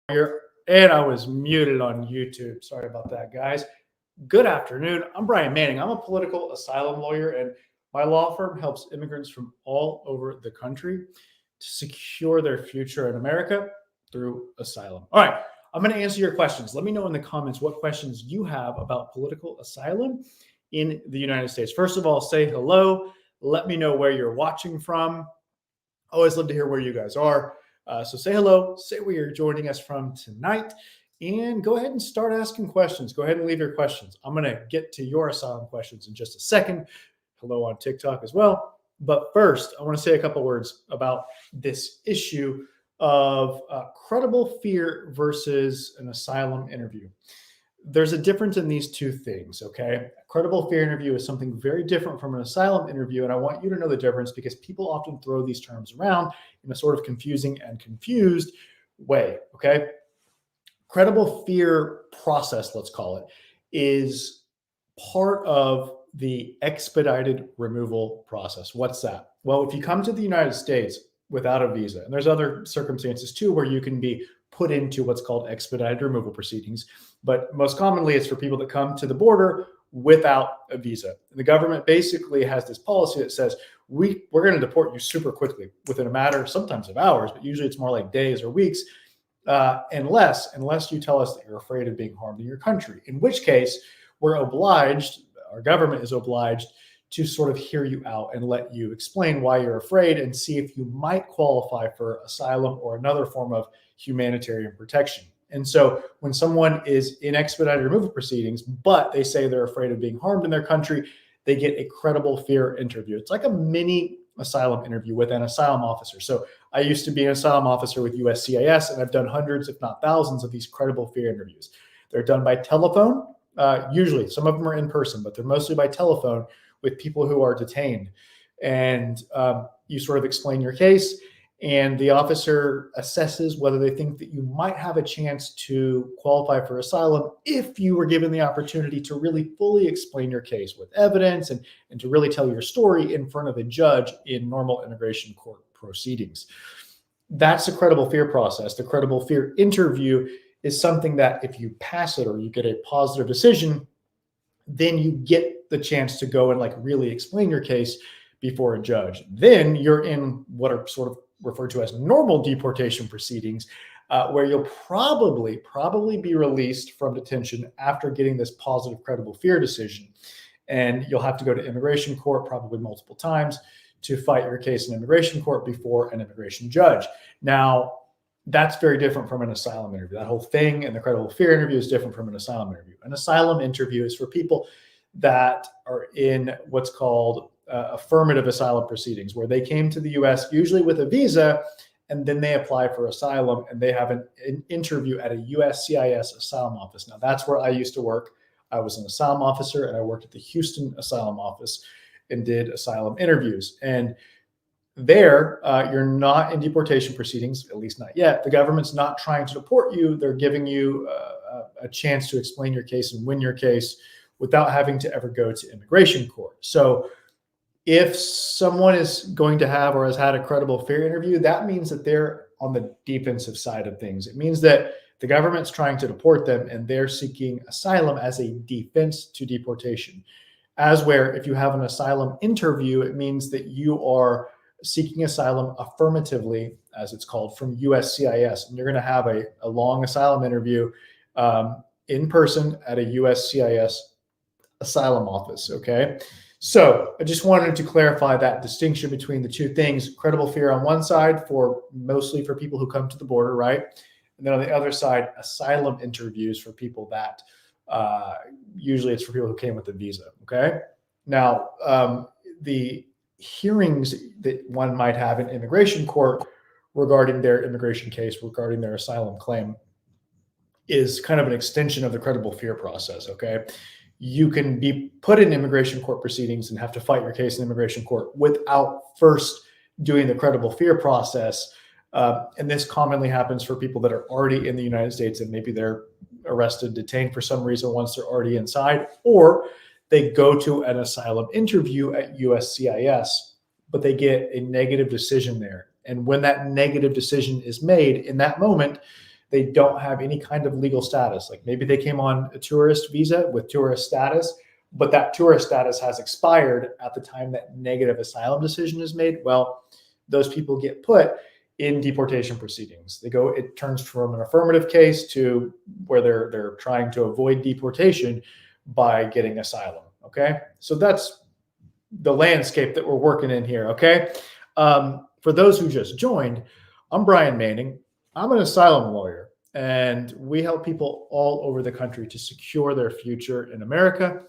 And I was muted on YouTube. Sorry about that, guys. Good afternoon. I'm Brian Manning. I'm a political asylum lawyer, and my law firm helps immigrants from all over the country to secure their future in America through asylum. All right, I'm going to answer your questions. Let me know in the comments what questions you have about political asylum in the United States. First of all, say hello. Let me know where you're watching from. Always love to hear where you guys are. So say hello, say where you're joining us from tonight, and go ahead and start asking questions. Go ahead and leave your questions. I'm going to get to your asylum questions in just a second. Hello on TikTok as well. But first, I want to say a couple words about this issue of credible fear versus an asylum interview. There's a difference in these two things, okay? A credible fear interview is something very different from an asylum interview, and I want you to know the difference because people often throw these terms around in a sort of confusing and confused way, okay? Credible fear process, let's call it, is part of the expedited removal process. What's that? Well, if you come to the United States without a visa, and there's other circumstances too where you can be put into what's called expedited removal proceedings, but most commonly it's for people that come to the border without a visa. And the government basically has this policy that says we're going to deport you super quickly within a matter sometimes of hours, but usually it's more like days or weeks, unless you tell us that you're afraid of being harmed in your country, in which case we're obliged, our government is obliged to sort of hear you out and let you explain why you're afraid and see if you might qualify for asylum or another form of humanitarian protection. And so when someone is in expedited removal proceedings, but they say they're afraid of being harmed in their country, they get a credible fear interview. It's like a mini asylum interview with an asylum officer. So I used to be an asylum officer with USCIS, and I've done hundreds, if not thousands, of these credible fear interviews. They're done by telephone. Usually, some of them are in person, but they're mostly by telephone with people who are detained. And you sort of explain your case, and the officer assesses whether they think that you might have a chance to qualify for asylum if you were given the opportunity to really fully explain your case with evidence and to really tell your story in front of a judge in normal immigration court proceedings. That's the credible fear process. The credible fear interview is something that if you pass it or you get a positive decision, then you get the chance to go and like really explain your case before a judge. Then you're in what are sort of referred to as normal deportation proceedings, where you'll probably be released from detention after getting this positive credible fear decision. And you'll have to go to immigration court probably multiple times to fight your case in immigration court before an immigration judge. Now, that's very different from an asylum interview. That whole thing and the credible fear interview is different from an asylum interview. An asylum interview is for people that are in what's called affirmative asylum proceedings, where they came to the U.S. usually with a visa, and then they apply for asylum, and they have an interview at a USCIS asylum office. Now, that's where I used to work. I was an asylum officer, and I worked at the Houston asylum office and did asylum interviews. And there, you're not in deportation proceedings, at least not yet. The government's not trying to deport you. They're giving you a chance to explain your case and win your case without having to ever go to immigration court. So if someone is going to have or has had a credible fear interview, that means that they're on the defensive side of things. It means that the government's trying to deport them and they're seeking asylum as a defense to deportation. As where if you have an asylum interview, it means that you are seeking asylum affirmatively, as it's called, from USCIS. And you're going to have a long asylum interview in person at a USCIS asylum office, okay? So I just wanted to clarify that distinction between the two things. Credible fear on one side mostly for people who come to the border, right? And then on the other side, asylum interviews for people that usually it's for people who came with a visa, okay? Now, the hearings that one might have in immigration court regarding their immigration case, regarding their asylum claim, is kind of an extension of the credible fear process, okay? You can be put in immigration court proceedings and have to fight your case in immigration court without first doing the credible fear process. And this commonly happens for people that are already in the United States and maybe they're arrested, detained for some reason once they're already inside, or they go to an asylum interview at USCIS, but they get a negative decision there. And when that negative decision is made in that moment, they don't have any kind of legal status. Like maybe they came on a tourist visa with tourist status, but that tourist status has expired at the time that negative asylum decision is made. Well, those people get put in deportation proceedings. It turns from an affirmative case to where they're trying to avoid deportation by getting asylum. Okay. So that's the landscape that we're working in here. Okay. For those who just joined, I'm Brian Manning. I'm an asylum lawyer, and we help people all over the country to secure their future in America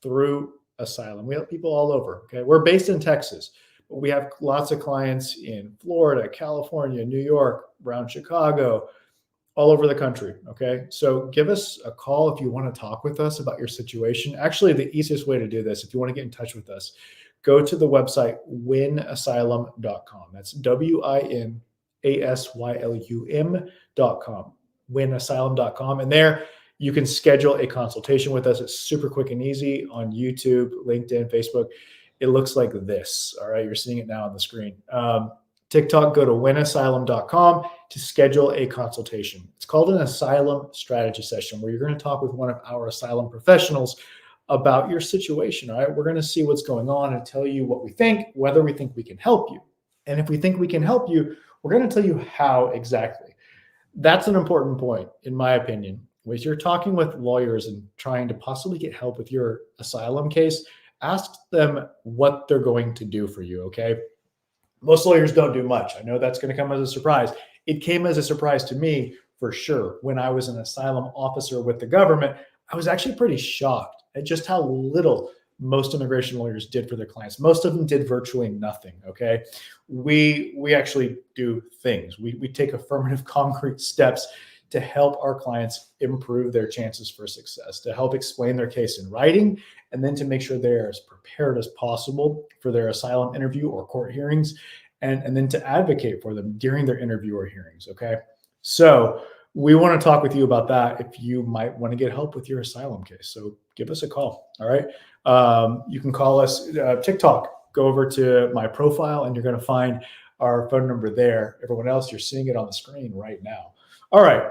through asylum. We help people all over. Okay. We're based in Texas, but we have lots of clients in Florida, California, New York, around Chicago, all over the country. Okay. So give us a call if you want to talk with us about your situation. Actually, the easiest way to do this, if you want to get in touch with us, go to the website winasylum.com. That's WINASYLUM.com, winasylum.com. And there you can schedule a consultation with us. It's super quick and easy on YouTube, LinkedIn, Facebook. It looks like this. All right. You're seeing it now on the screen. TikTok, go to winasylum.com to schedule a consultation. It's called an asylum strategy session, where you're going to talk with one of our asylum professionals about your situation. All right. We're going to see what's going on and tell you what we think, whether we think we can help you. And if we think we can help you, we're going to tell you how exactly. That's an important point, in my opinion. When you're talking with lawyers and trying to possibly get help with your asylum case, ask them what they're going to do for you. Okay. Most lawyers don't do much. I know that's going to come as a surprise. It came as a surprise to me for sure. When I was an asylum officer with the government, I was actually pretty shocked at just how little most immigration lawyers did for their clients. Most of them did virtually nothing. Okay. We actually do things. We take affirmative concrete steps to help our clients improve their chances for success, to help explain their case in writing, and then to make sure they're as prepared as possible for their asylum interview or court hearings, and then to advocate for them during their interview or hearings. Okay. So we want to talk with you about that if you might want to get help with your asylum case. So give us a call. All right. You can call us, TikTok, go over to my profile and you're going to find our phone number there. Everyone else, you're seeing it on the screen right now. All right.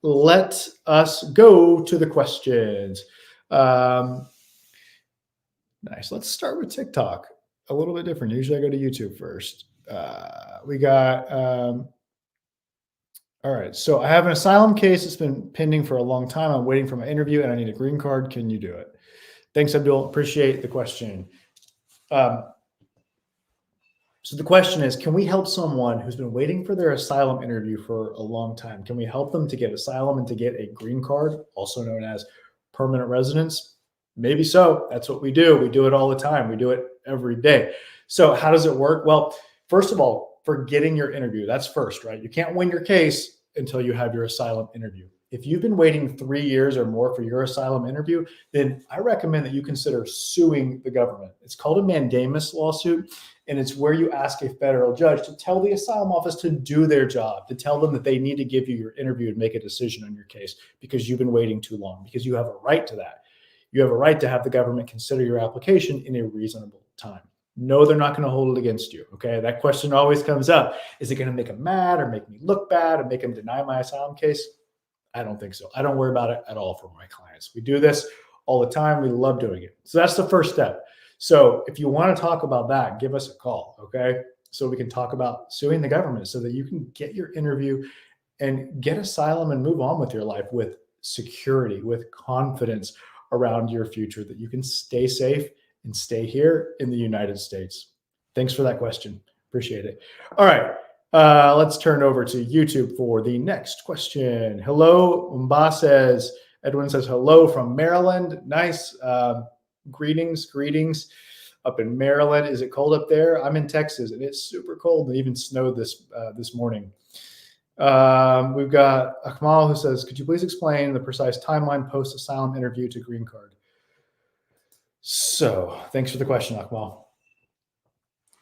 Let us go to the questions. Nice. Let's start with TikTok. A little bit different. Usually I go to YouTube first. We got, all right. So I have an asylum case that's been pending for a long time. I'm waiting for my interview and I need a green card. Can you do it? Thanks, Abdul. Appreciate the question. So the question is, can we help someone who's been waiting for their asylum interview for a long time? Can we help them to get asylum and to get a green card, also known as permanent residence? Maybe so. That's what we do. We do it all the time. We do it every day. So how does it work? Well, first of all, for getting your interview, that's first, right? You can't win your case until you have your asylum interview. If you've been waiting 3 years or more for your asylum interview, then I recommend that you consider suing the government. It's called a mandamus lawsuit, and it's where you ask a federal judge to tell the asylum office to do their job, to tell them that they need to give you your interview and make a decision on your case because you've been waiting too long, because you have a right to that. You have a right to have the government consider your application in a reasonable time. No, they're not going to hold it against you. Okay. That question always comes up. Is it going to make them mad or make me look bad or make them deny my asylum case? I don't think so. I don't worry about it at all for my clients. We do this all the time. We love doing it. So that's the first step. So if you want to talk about that, give us a call. Okay. So we can talk about suing the government so that you can get your interview and get asylum and move on with your life with security, with confidence around your future, that you can stay safe and stay here in the United States. Thanks for that question. Appreciate it. All right. Let's turn over to YouTube for the next question. Hello, Edwin says hello from Maryland. Nice. Greetings up in Maryland. Is it cold up there? I'm in Texas and it's super cold and even snowed this morning. We've got Akmal who says, could you please explain the precise timeline post-asylum interview to green card? So thanks for the question, Akmal.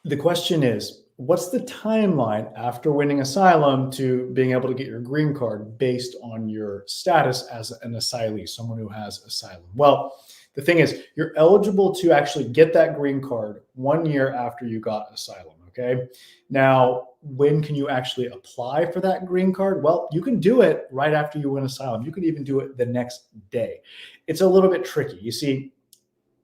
The question is, what's the timeline after winning asylum to being able to get your green card based on your status as an asylee, someone who has asylum? Well, the thing is, you're eligible to actually get that green card 1 year after you got asylum. Okay. Now, when can you actually apply for that green card? Well, you can do it right after you win asylum. You can even do it the next day. It's a little bit tricky. You see,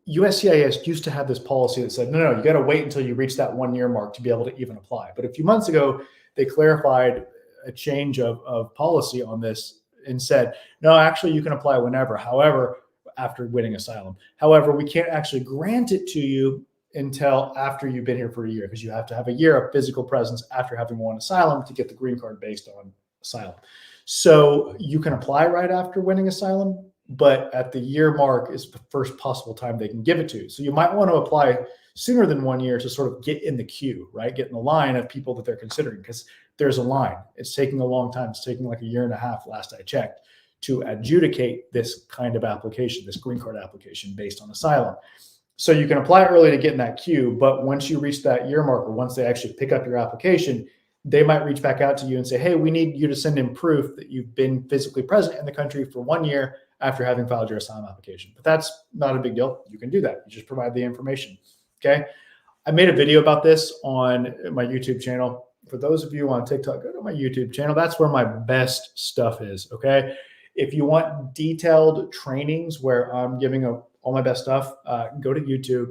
USCIS used to have this policy that said, no, you got to wait until you reach that 1 year mark to be able to even apply. But a few months ago, they clarified a change of policy on this and said, no, actually, you can apply whenever. However, after winning asylum. However, we can't actually grant it to you until after you've been here for a year, because you have to have a year of physical presence after having won asylum to get the green card based on asylum. So you can apply right after winning asylum, but at the year mark is the first possible time they can give it to you. So you might want to apply sooner than 1 year to sort of get in the queue, right? Get in the line of people that they're considering, because there's a line. It's taking a long time. It's taking like a year and a half, last I checked, to adjudicate this kind of application, this green card application based on asylum. So you can apply early to get in that queue, but once you reach that year mark, or once they actually pick up your application, they might reach back out to you and say, hey, we need you to send in proof that you've been physically present in the country for 1 year after having filed your asylum application. But that's not a big deal. You can do that. You just provide the information. Okay. I made a video about this on my YouTube channel. For those of you on TikTok, go to my YouTube channel. That's where my best stuff is. Okay. If you want detailed trainings where I'm giving all my best stuff, go to YouTube.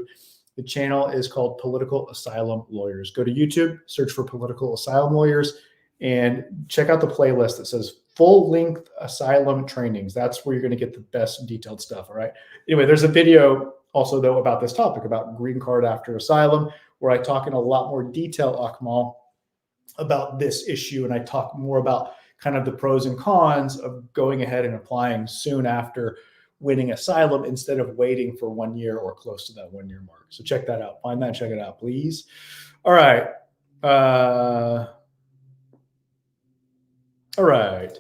The channel is called Political Asylum Lawyers. Go to YouTube, search for Political Asylum Lawyers, and check out the playlist that says full-length asylum trainings. That's where you're going to get the best detailed stuff. All right. Anyway, there's a video also, though, about this topic, about green card after asylum, where I talk in a lot more detail, Akmal, about this issue. And I talk more about kind of the pros and cons of going ahead and applying soon after winning asylum instead of waiting for 1 year or close to that 1 year mark. So check that out. Find that, check it out, please. All right. All right.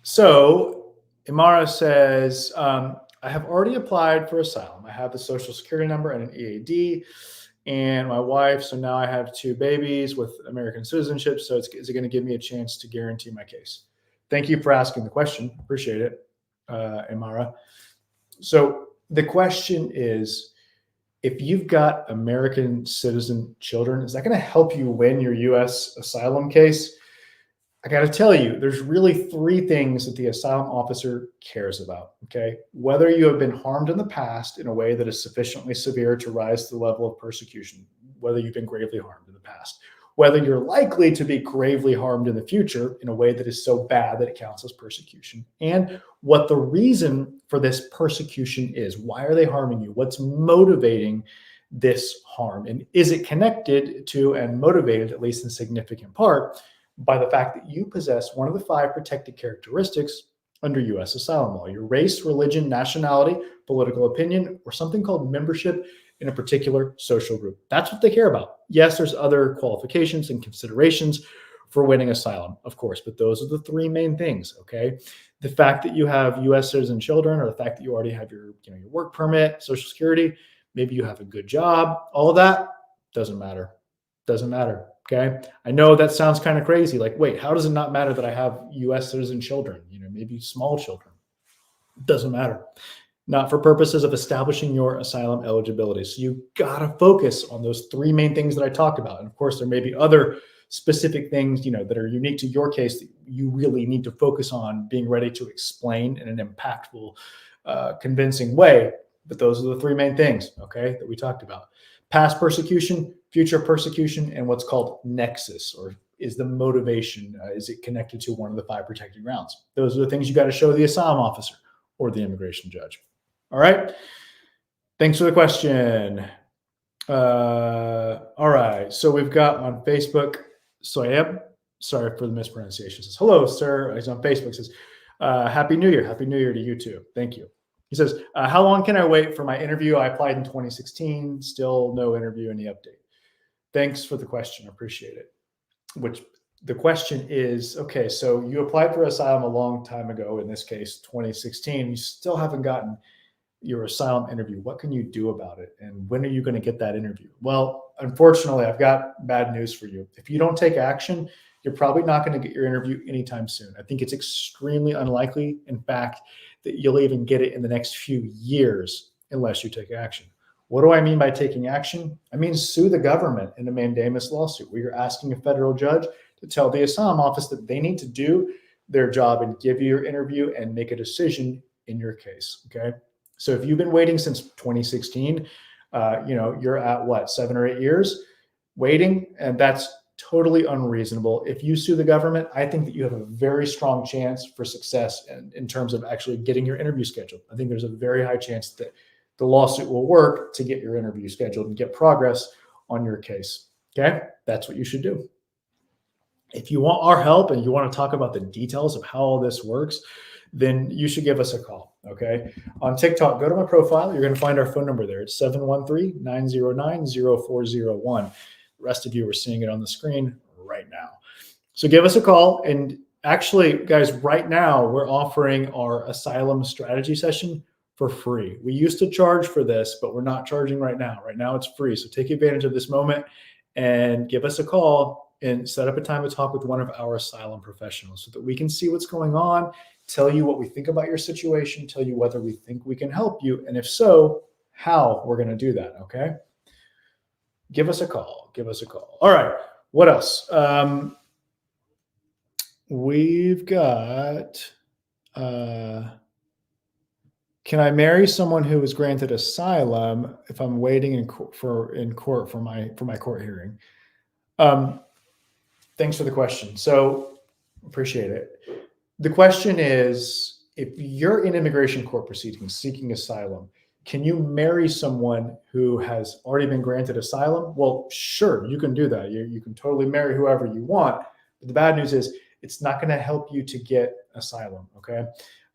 So Imara says, I have already applied for asylum. I have the social security number and an EAD and my wife. So now I have 2 babies with American citizenship. So is it going to give me a chance to guarantee my case? Thank you for asking the question. Appreciate it, Imara. So the question is, if you've got American citizen children, is that going to help you win your U.S. asylum case? I got to tell you, there's really 3 things that the asylum officer cares about, okay? Whether you have been harmed in the past in a way that is sufficiently severe to rise to the level of persecution, whether you've been gravely harmed in the past, whether you're likely to be gravely harmed in the future in a way that is so bad that it counts as persecution, and what the reason for this persecution is. Why are they harming you? What's motivating this harm? And is it connected to and motivated, at least in significant part, by the fact that you possess one of the 5 protected characteristics under U.S. asylum law: your race, religion, nationality, political opinion, or something called membership in a particular social group. That's what they care about. Yes, there's other qualifications and considerations for winning asylum, of course, but those are the 3 main things, okay? The fact that you have U.S. citizen children, or the fact that you already have your work permit, Social Security, maybe you have a good job, all of that doesn't matter. Doesn't matter. Okay. I know that sounds kind of crazy. Like, wait, how does it not matter that I have U.S. citizen children? Maybe small children. It doesn't matter. Not for purposes of establishing your asylum eligibility. So you got to focus on those 3 main things that I talked about. And of course, there may be other specific things, that are unique to your case that you really need to focus on being ready to explain in an impactful, convincing way. But those are the 3 main things, okay, that we talked about: past persecution, future persecution, and what's called nexus, or is the motivation, is it connected to one of the 5 protected grounds? Those are the things you got to show the asylum officer or the immigration judge. All right. Thanks for the question. All right. So we've got on Facebook, Soyeb, sorry for the mispronunciation, says, hello, sir. He's on Facebook, says, Happy New Year. Happy New Year to you too. Thank you. He says, how long can I wait for my interview? I applied in 2016, still no interview, any update? Thanks for the question. Appreciate it. Which the question is, okay, so you applied for asylum a long time ago, in this case, 2016, you still haven't gotten your asylum interview. What can you do about it? And when are you going to get that interview? Well, unfortunately, I've got bad news for you. If you don't take action, you're probably not going to get your interview anytime soon. I think it's extremely unlikely, in fact, that you'll even get it in the next few years unless you take action. What do I mean by taking action? I mean sue the government in a mandamus lawsuit where you're asking a federal judge to tell the asylum office that they need to do their job and give you your interview and make a decision in your case. Okay. So if you've been waiting since 2016, you're at what, 7 or 8 years waiting, and that's totally unreasonable. If you sue the government, I think that you have a very strong chance for success in terms of actually getting your interview scheduled. I think there's a very high chance that the lawsuit will work to get your interview scheduled and get progress on your case. Okay, that's what you should do. If you want our help and you want to talk about the details of how all this works, then you should give us a call. Okay. On TikTok, go to my profile. You're going to find our phone number there. It's 713-909-0401. The rest of you are seeing it on the screen right now. So give us a call. And actually, guys, right now we're offering our asylum strategy session for free. We used to charge for this, but we're not charging right now. Right now it's free. So take advantage of this moment and give us a call and set up a time to talk with one of our asylum professionals so that we can see what's going on, tell you what we think about your situation, tell you whether we think we can help you, and if so, how we're going to do that. Okay. Give us a call. Give us a call. All right. What else? We've got, can I marry someone who was granted asylum if I'm waiting in court for my court hearing? Thanks for the question. So appreciate it. The question is, if you're in immigration court proceedings seeking asylum, can you marry someone who has already been granted asylum? Well, sure, you can do that. You can totally marry whoever you want. But the bad news is it's not going to help you to get asylum, okay?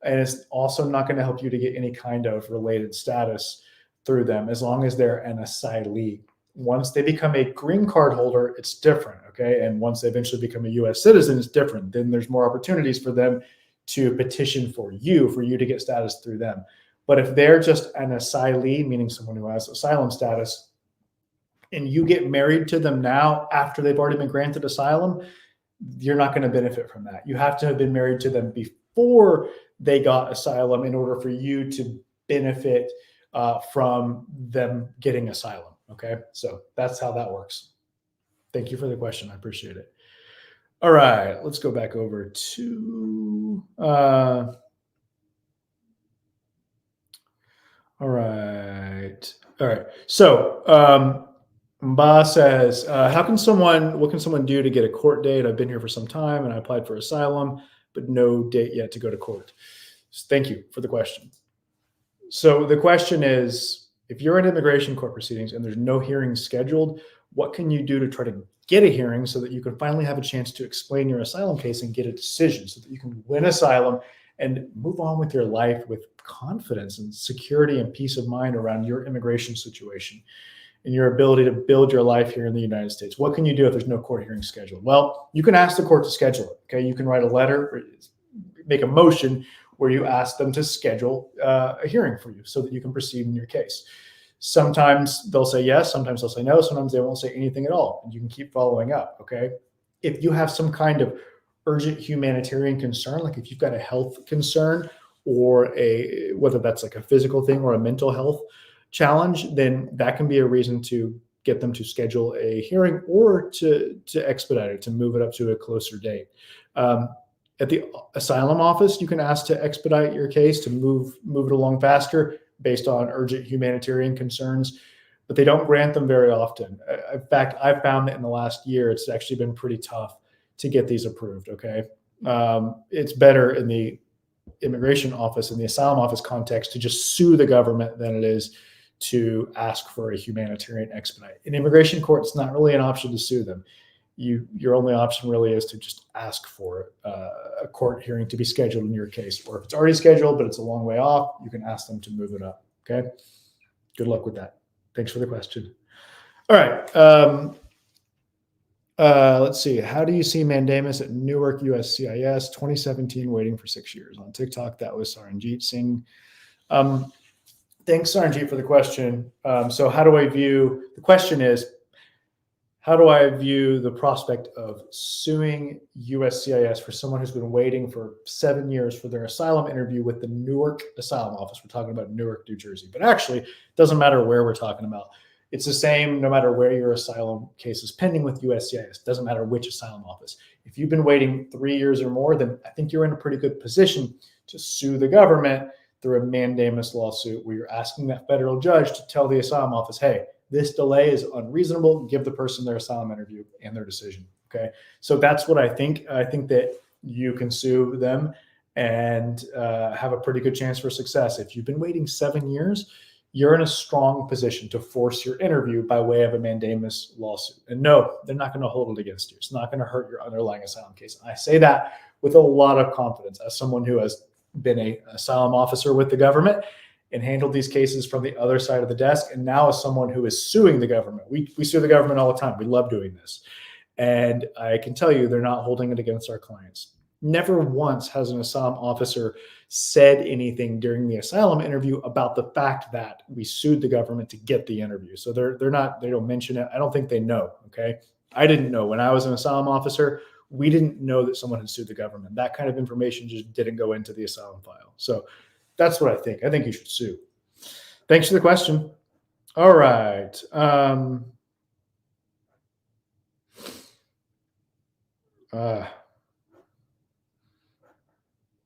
And it's also not going to help you to get any kind of related status through them as long as they're an asylee. Once they become a green card holder, it's different, okay? And once they eventually become a U.S. citizen, it's different. Then there's more opportunities for them to petition for you to get status through them. But if they're just an asylee, meaning someone who has asylum status, and you get married to them now after they've already been granted asylum, you're not going to benefit from that. You have to have been married to them before they got asylum in order for you to benefit from them getting asylum. Okay, so that's how that works. Thank you for the question. I appreciate it. All right, let's go back over to, all right. So Mba says, what can someone do to get a court date? I've been here for some time and I applied for asylum, but no date yet to go to court. So thank you for the question. So the question is, if you're in immigration court proceedings and there's no hearing scheduled, what can you do to try to get a hearing so that you can finally have a chance to explain your asylum case and get a decision so that you can win asylum and move on with your life with confidence and security and peace of mind around your immigration situation and your ability to build your life here in the United States? What can you do if there's no court hearing scheduled? Well, you can ask the court to schedule it. Okay, you can write a letter or make a motion where you ask them to schedule a hearing for you so that you can proceed in your case. Sometimes they'll say yes, sometimes they'll say no, sometimes they won't say anything at all. And you can keep following up, okay? If you have some kind of urgent humanitarian concern, like if you've got a health concern or whether that's like a physical thing or a mental health challenge, then that can be a reason to get them to schedule a hearing or to expedite it, to move it up to a closer date. At the asylum office, you can ask to expedite your case, to move it along faster based on urgent humanitarian concerns, but they don't grant them very often. In fact, I've found that in the last year, it's actually been pretty tough to get these approved, okay? It's better in the immigration office, in the asylum office context, to just sue the government than it is to ask for a humanitarian expedite. In immigration court, it's not really an option to sue them. Your only option really is to just ask for a court hearing to be scheduled in your case, or if it's already scheduled but it's a long way off, you can ask them to move it up. Okay, good luck with that. Thanks for the question. All right, let's see. How do you see mandamus at Newark USCIS 2017? Waiting for 6 years. On TikTok, that was Saranjit Singh. Thanks, Saranjit, for the question. So how do I view, the question is, How do I view the prospect of suing USCIS for someone who's been waiting for 7 years for their asylum interview with the Newark Asylum Office? We're talking about Newark, New Jersey, but actually, it doesn't matter where we're talking about. It's the same no matter where your asylum case is pending with USCIS. It doesn't matter which asylum office. If you've been waiting 3 years or more, then I think you're in a pretty good position to sue the government through a mandamus lawsuit where you're asking that federal judge to tell the asylum office, hey, this delay is unreasonable. Give the person their asylum interview and their decision. Okay. So that's what I think. I think that you can sue them and have a pretty good chance for success. If you've been waiting 7 years, you're in a strong position to force your interview by way of a mandamus lawsuit. And no, they're not going to hold it against you. It's not going to hurt your underlying asylum case. I say that with a lot of confidence as someone who has been an asylum officer with the government and handled these cases from the other side of the desk. And now as someone who is suing the government, we sue the government all the time. We love doing this. And I can tell you, they're not holding it against our clients. Never once has an asylum officer said anything during the asylum interview about the fact that we sued the government to get the interview. So they don't mention it. I don't think they know. Okay. I didn't know when I was an asylum officer. We didn't know that someone had sued the government. That kind of information just didn't go into the asylum file. So that's what I think. I think you should sue. Thanks for the question. All right.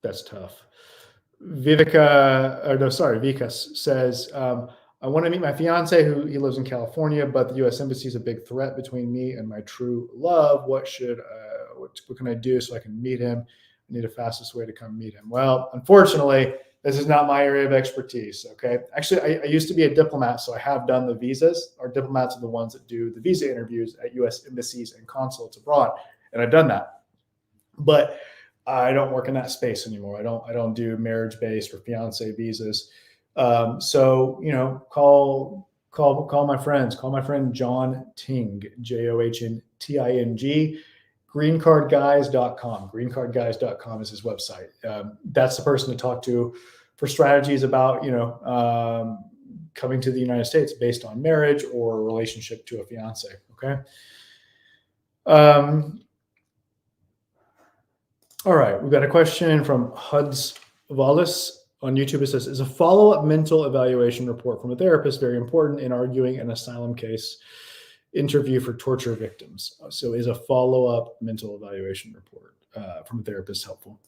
That's tough. Vikas says, I want to meet my fiance who he lives in California, but the U.S. Embassy is a big threat between me and my true love. What can I do so I can meet him? I need a fastest way to come meet him. Well, unfortunately, this is not my area of expertise. Okay. Actually, I used to be a diplomat, so I have done the visas. Our diplomats are the ones that do the visa interviews at U.S. embassies and consulates abroad. And I've done that. But I don't work in that space anymore. I don't do marriage-based or fiance visas. So call my friends. Call my friend John Ting, JOHNTING, greencardguys.com. Greencardguys.com is his website. That's the person to talk to for strategies about coming to the United States based on marriage or a relationship to a fiance. Okay. All right, we've got a question from Huds Wallace on YouTube. It says, is a follow-up mental evaluation report from a therapist very important in arguing an asylum case interview for torture victims? So is a follow-up mental evaluation report from a therapist helpful?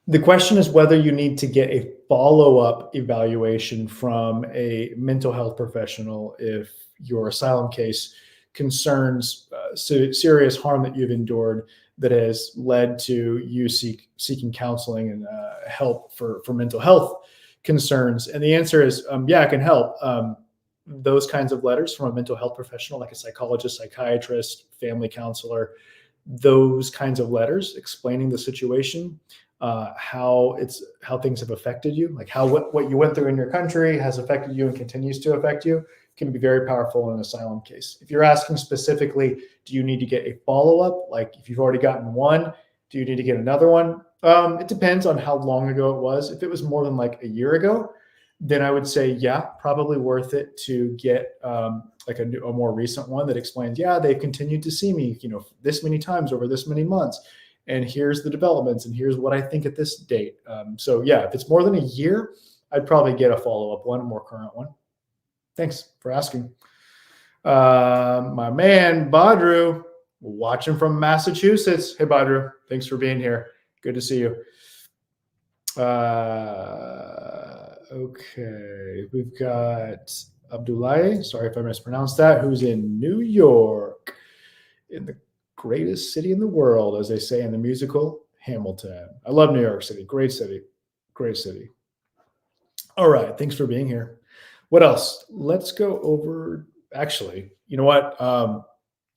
The question is whether you need to get a follow-up evaluation from a mental health professional if your asylum case concerns serious harm that you've endured that has led to you seeking counseling and help for mental health concerns. And the answer is, yeah, it can help. Those kinds of letters from a mental health professional, like a psychologist, psychiatrist, family counselor, those kinds of letters explaining the situation, how things have affected you, like what you went through in your country has affected you and continues to affect you, can be very powerful in an asylum case. If you're asking specifically, do you need to get a follow-up? Like if you've already gotten one, do you need to get another one? It depends on how long ago it was. If it was more than like a year ago, then I would say, yeah, probably worth it to get like a more recent one that explains, yeah, they've continued to see me, this many times over this many months. And here's the developments and here's what I think at this date. So yeah, if it's more than a year, I'd probably get a follow-up one, a more current one. Thanks for asking. My man, Badru, watching from Massachusetts. Hey, Badru, thanks for being here. Good to see you. Okay, we've got Abdullahi, sorry if I mispronounced that, who's in New York, in the greatest city in the world, as they say in the musical Hamilton. I love New York City. Great city. Great city. All right, thanks for being here. What else? Let's go over, actually, you know what?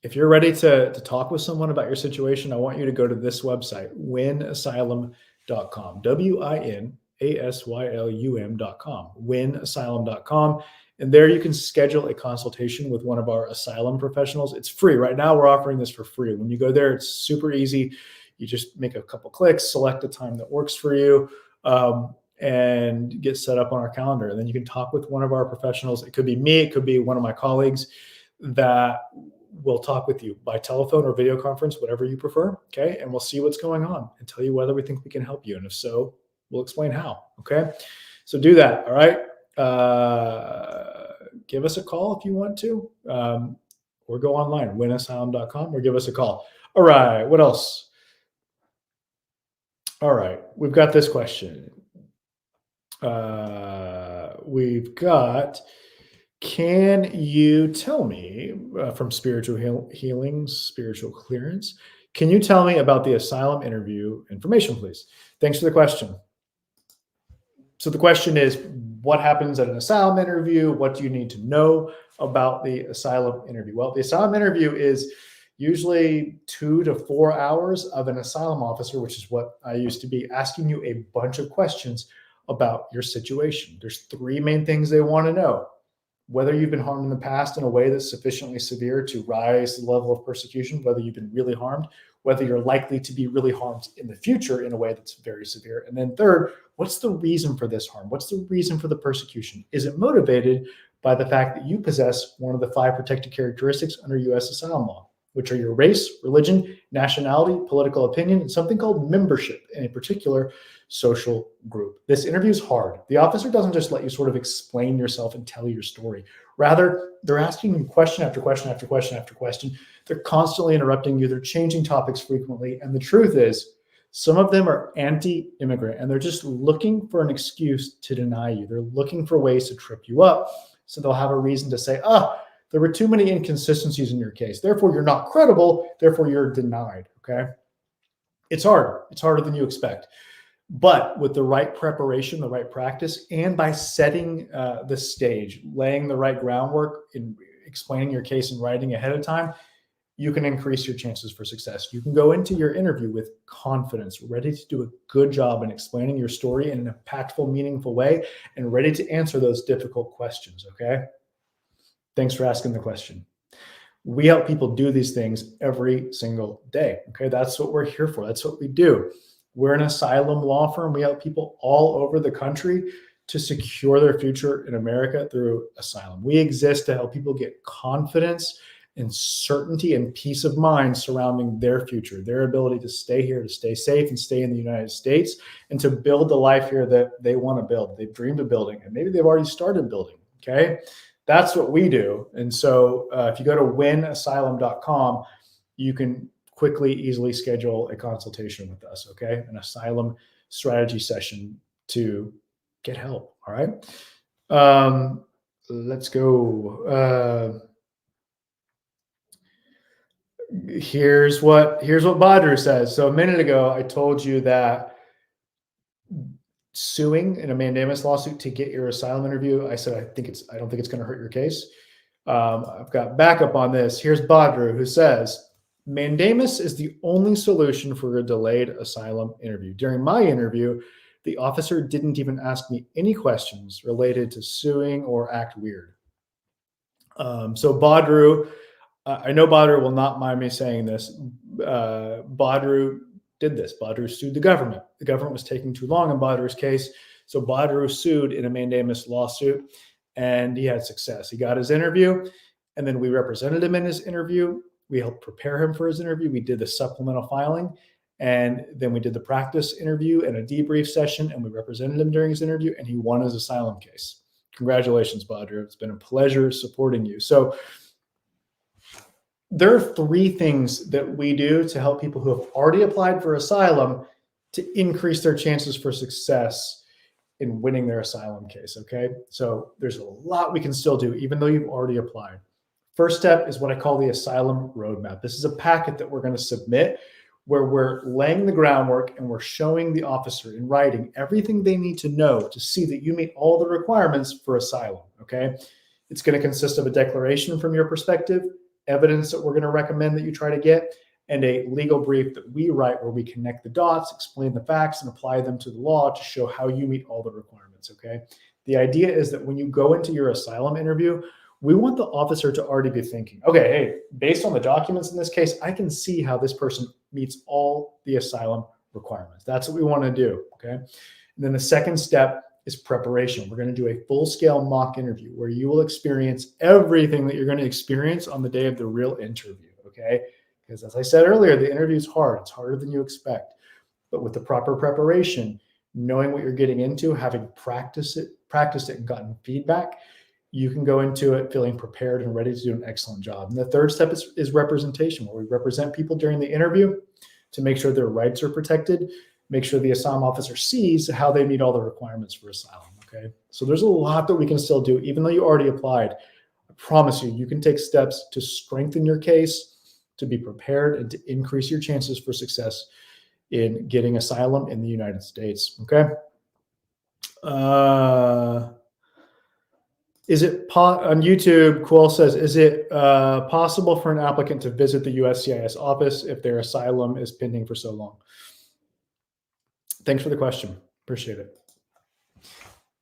If you're ready to talk with someone about your situation, I want you to go to this website, winasylum.com, WINASYLUM.com, winasylum.com. And there you can schedule a consultation with one of our asylum professionals. It's free. Right now, we're offering this for free. When you go there, it's super easy. You just make a couple clicks, select a time that works for you, and get set up on our calendar. And then you can talk with one of our professionals. It could be me, it could be one of my colleagues that we'll talk with you by telephone or video conference, whatever you prefer. Okay. And we'll see what's going on and tell you whether we think we can help you. And if so, we'll explain how. Okay. So do that. All right. Give us a call if you want to, or go online, winasylum.com, or give us a call. All right. What else? All right. We've got this question. We've got, can you tell me from Spiritual Healing, Spiritual Clearance, can you tell me about the asylum interview information, please? Thanks for the question. So the question is, what happens at an asylum interview? What do you need to know about the asylum interview? Well, the asylum interview is usually 2 to 4 hours of an asylum officer, which is what I used to be, asking you a bunch of questions about your situation. There's 3 main things they want to know: whether you've been harmed in the past in a way that's sufficiently severe to rise the level of persecution, whether you've been really harmed, whether you're likely to be really harmed in the future in a way that's very severe. And then third, what's the reason for this harm? What's the reason for the persecution? Is it motivated by the fact that you possess one of the 5 protected characteristics under U.S. asylum law, which are your race, religion, nationality, political opinion, and something called membership in a particular social group? This interview is hard. The officer doesn't just let you sort of explain yourself and tell your story. Rather, they're asking you question after question after question after question. They're constantly interrupting you. They're changing topics frequently. And the truth is, some of them are anti-immigrant, and they're just looking for an excuse to deny you. They're looking for ways to trip you up. So they'll have a reason to say, there were too many inconsistencies in your case. Therefore, you're not credible. Therefore, you're denied. Okay. It's hard. It's harder than you expect. But with the right preparation, the right practice, and by setting the stage, laying the right groundwork, in explaining your case in writing ahead of time, you can increase your chances for success. You can go into your interview with confidence, ready to do a good job in explaining your story in an impactful, meaningful way, and ready to answer those difficult questions. Okay. Thanks for asking the question. We help people do these things every single day. Okay. That's what we're here for. That's what we do. We're an asylum law firm. We help people all over the country to secure their future in America through asylum. We exist to help people get confidence and certainty and peace of mind surrounding their future, their ability to stay here, to stay safe and stay in the United States, and to build the life here that they want to build. They've dreamed of building, and maybe they've already started building. Okay. That's what we do. And so if you go to winasylum.com, you can quickly, easily schedule a consultation with us. Okay. An asylum strategy session to get help. All right. Let's go. Here's what Badru says. So a minute ago, I told you that suing in a mandamus lawsuit to get your asylum interview, I said, I don't think it's going to hurt your case. I've got backup on this. Here's Badru, who says, mandamus is the only solution for a delayed asylum interview. During my interview, the officer didn't even ask me any questions related to suing or act weird. So Badru, I know Badru will not mind me saying this. Badru did this. Badru sued the government. The government was taking too long in Badru's case. So Badru sued in a mandamus lawsuit, and he had success. He got his interview, and then we represented him in his interview. We helped prepare him for his interview. We did the supplemental filing, and then we did the practice interview and a debrief session, and we represented him during his interview, and he won his asylum case. Congratulations, Badru. It's been a pleasure supporting you. So there are 3 things that we do to help people who have already applied for asylum to increase their chances for success in winning their asylum case. Okay. So there's a lot we can still do, even though you've already applied. First step is what I call the asylum roadmap. This is a packet that we're going to submit where we're laying the groundwork and we're showing the officer in writing everything they need to know to see that you meet all the requirements for asylum. Okay. It's going to consist of a declaration from your perspective, evidence that we're going to recommend that you try to get, and a legal brief that we write where we connect the dots, explain the facts, and apply them to the law to show how you meet all the requirements. Okay. The idea is that when you go into your asylum interview, we want the officer to already be thinking, okay, hey, based on the documents in this case, I can see how this person meets all the asylum requirements. That's what we want to do. Okay. And then the second step is preparation. We're going to do a full-scale mock interview where you will experience everything that you're going to experience on the day of the real interview, okay? Because as I said earlier, the interview is hard. It's harder than you expect. But with the proper preparation, knowing what you're getting into, having practiced it and gotten feedback, you can go into it feeling prepared and ready to do an excellent job. And the third step is representation, where we represent people during the interview to make sure their rights are protected, make sure the asylum officer sees how they meet all the requirements for asylum, okay? So there's a lot that we can still do, even though you already applied. I promise you, you can take steps to strengthen your case, to be prepared, and to increase your chances for success in getting asylum in the United States, okay? Is it on YouTube, Quill says, is it possible for an applicant to visit the USCIS office if their asylum is pending for so long? Thanks for the question. Appreciate it.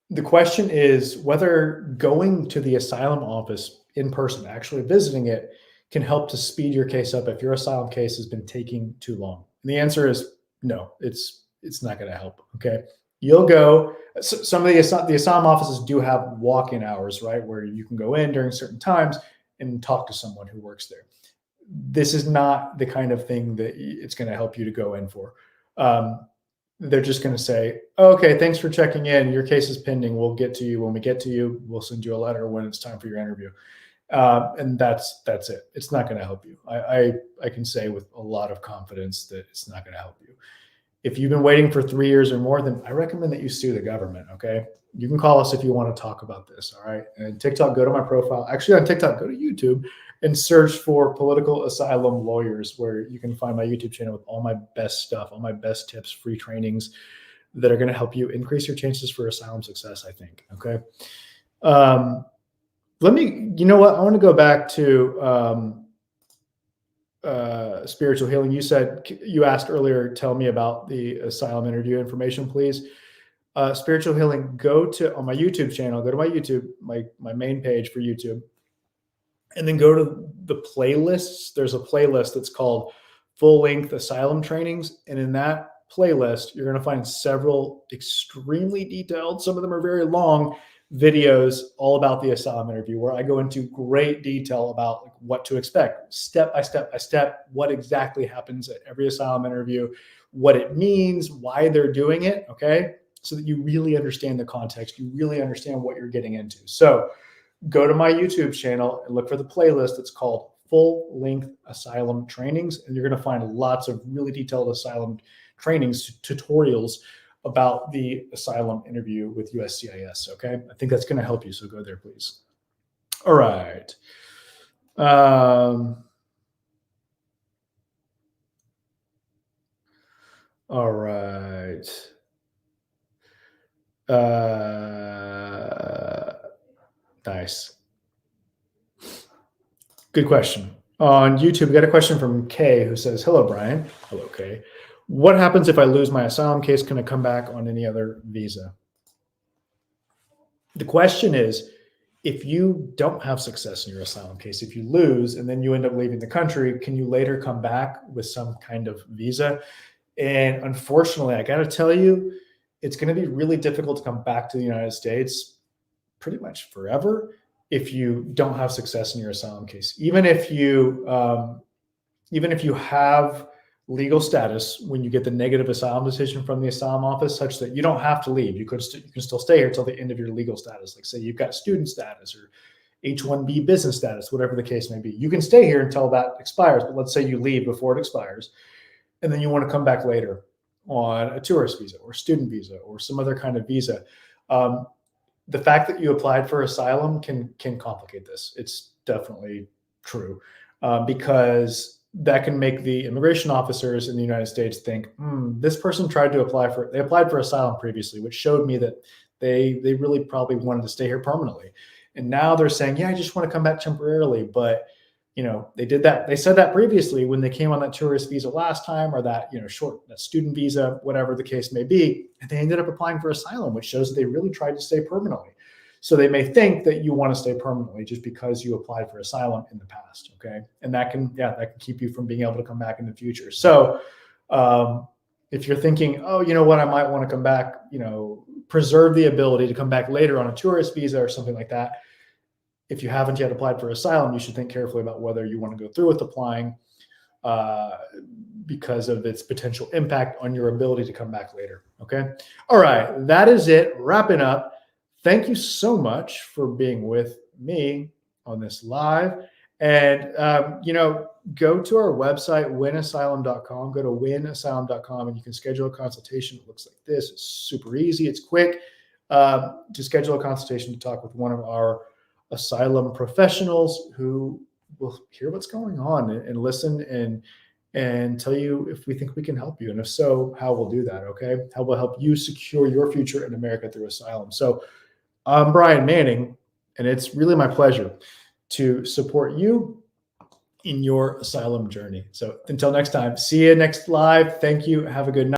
The question is whether going to the asylum office in person, actually visiting it, can help to speed your case up if your asylum case has been taking too long. And the answer is no, it's not going to help, okay? You'll go, some of the asylum offices do have walk-in hours, right, where you can go in during certain times and talk to someone who works there. This is not the kind of thing that it's going to help you to go in for. They're just going to say, okay, thanks for checking in. Your case is pending. We'll get to you. When we get to you, we'll send you a letter when it's time for your interview. And that's it. It's not going to help you. I can say with a lot of confidence that it's not going to help you. If you've been waiting for 3 years or more, then I recommend that you sue the government, okay? You can call us if you want to talk about this, all right? And TikTok, go to my profile. Actually, on TikTok, go to YouTube and search for political asylum lawyers, where you can find my YouTube channel with all my best stuff, all my best tips, free trainings that are going to help you increase your chances for asylum success, I think, okay? You know what? I want to go back to spiritual healing. You asked earlier, tell me about the asylum interview information, please. Spiritual healing, on my YouTube channel, go to my YouTube, my main page for YouTube, and then go to the playlists. There's a playlist that's called full-length asylum trainings. And in that playlist, you're going to find several extremely detailed, some of them are very long, videos all about the asylum interview, where I go into great detail about what to expect, step by step, what exactly happens at every asylum interview, what it means, why they're doing it, okay? So that you really understand the context, you really understand what you're getting into. So go to my YouTube channel and look for the playlist that's called Full-Length Asylum Trainings, and you're going to find lots of really detailed asylum trainings, tutorials about the asylum interview with USCIS, okay? I think that's going to help you, so go there, please. All right. All right. Nice. Good question. On YouTube, we got a question from Kay who says, hello, Brian. Hello, Kay. What happens if I lose my asylum case? Can I come back on any other visa? The question is, if you don't have success in your asylum case, if you lose and then you end up leaving the country, can you later come back with some kind of visa? And unfortunately, I got to tell you, it's going to be really difficult to come back to the United States pretty much forever if you don't have success in your asylum case. Even if you have legal status when you get the negative asylum decision from the asylum office, such that you don't have to leave, you can still stay here till the end of your legal status. Like say you've got student status or H-1B business status, whatever the case may be. You can stay here until that expires, but let's say you leave before it expires, and then you want to come back later on a tourist visa or student visa or some other kind of visa. The fact that you applied for asylum can complicate this. It's definitely true, because that can make the immigration officers in the United States think, this person they applied for asylum previously, which showed me that they really probably wanted to stay here permanently. And now they're saying, yeah, I just want to come back temporarily. But, they did that. They said that previously when they came on that tourist visa last time, or that, that student visa, whatever the case may be, and they ended up applying for asylum, which shows that they really tried to stay permanently. So they may think that you want to stay permanently just because you applied for asylum in the past, okay? And that can keep you from being able to come back in the future. So if you're thinking, oh, you know what, I might want to come back, preserve the ability to come back later on a tourist visa or something like that. If you haven't yet applied for asylum, you should think carefully about whether you want to go through with applying because of its potential impact on your ability to come back later. Okay. All right. That is it. Wrapping up. Thank you so much for being with me on this live. And, go to our website, winasylum.com. Go to winasylum.com and you can schedule a consultation. It looks like this. It's super easy. It's quick to schedule a consultation to talk with one of our asylum professionals who will hear what's going on and listen and tell you if we think we can help you. And if so, how we'll do that. Okay. How we'll help you secure your future in America through asylum. So I'm Brian Manning, and it's really my pleasure to support you in your asylum journey. So until next time, see you next live. Thank you. Have a good night.